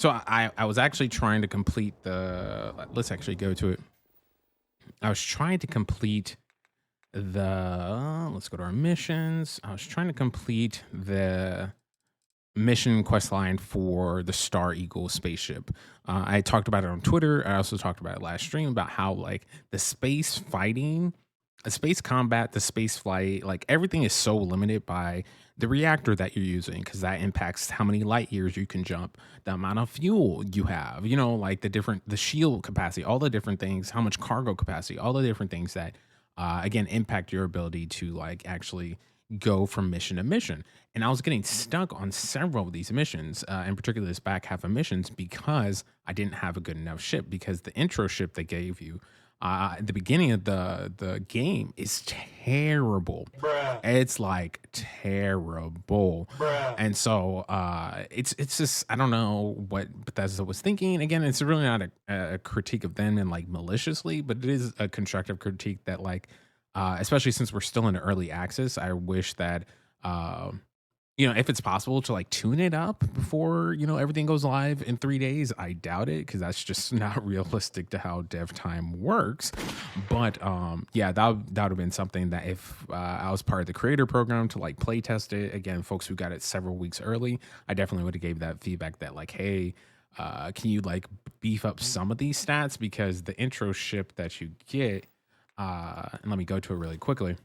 So I was actually trying to complete the. Let's actually go to it. I was trying to complete the. Let's go to our missions. I was trying to complete the mission quest line for the Star Eagle spaceship. I talked about it on Twitter. I also talked about it last stream about how like the space fighting, the space combat, the space flight, like everything is so limited by the reactor that you're using because that impacts how many light years you can jump, the amount of fuel you have, like the shield capacity, all the different things, how much cargo capacity, all the different things that again impact your ability to like actually go from mission to mission. And I was getting stuck on several of these missions, in particular this back half of missions, because I didn't have a good enough ship. Because the intro ship they gave you at the beginning of the game is terrible. Bruh. It's like terrible. Bruh. And so it's just I don't know what Bethesda was thinking. Again, it's really not a critique of them and like maliciously, but it is a constructive critique that like especially since we're still in early access, I wish that uh, if it's possible to like tune it up before everything goes live in 3 days. I doubt it because that's just not realistic to how dev time works. But yeah, that would have been something that if I was part of the creator program to like play test it again, folks who got it several weeks early, I definitely would have gave that feedback that like, hey. Can you like beef up some of these stats because the intro ship that you get and let me go to it really quickly,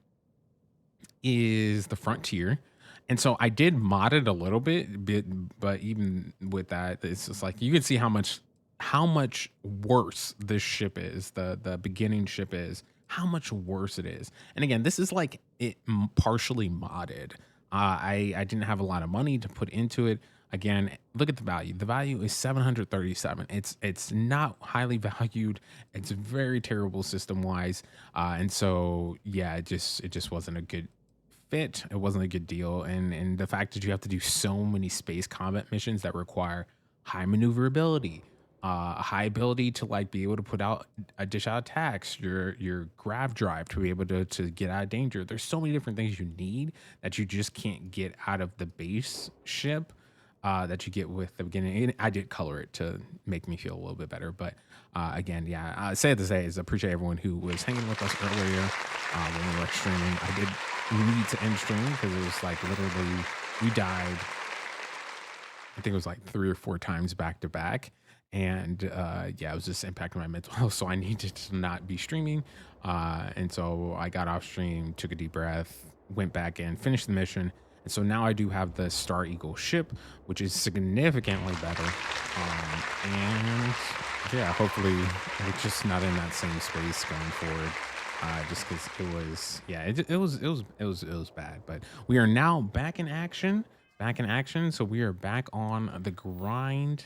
is the Frontier. And so I did mod it a little bit, but even with that, it's just like you can see how much worse this ship is, the beginning ship is, how much worse it is. And again, this is like it partially modded. I didn't have a lot of money to put into it. Again, look at the value. The value is 737. It's not highly valued. It's very terrible system wise. And so yeah, it just wasn't a good fit. It wasn't a good deal. And the fact that you have to do so many space combat missions that require high maneuverability, a high ability to like be able to put out a dish out attacks, your grav drive to be able to get out of danger. There's so many different things you need that you just can't get out of the base ship that you get with the beginning. And I did color it to make me feel a little bit better. But again, yeah, sad to say is I appreciate everyone who was hanging with us earlier when we were streaming. I did need to end stream because it was like literally we died. I think it was like 3 or 4 times back to back. And yeah, it was just impacting my mental health. So I needed to not be streaming. And so I got off stream, took a deep breath, went back in, finished the mission. And so now I do have the Star Eagle ship, which is significantly better. And yeah, hopefully it's just not in that same space going forward. Just because it was, yeah, it was bad. But we are now back in action. So we are back on the grind.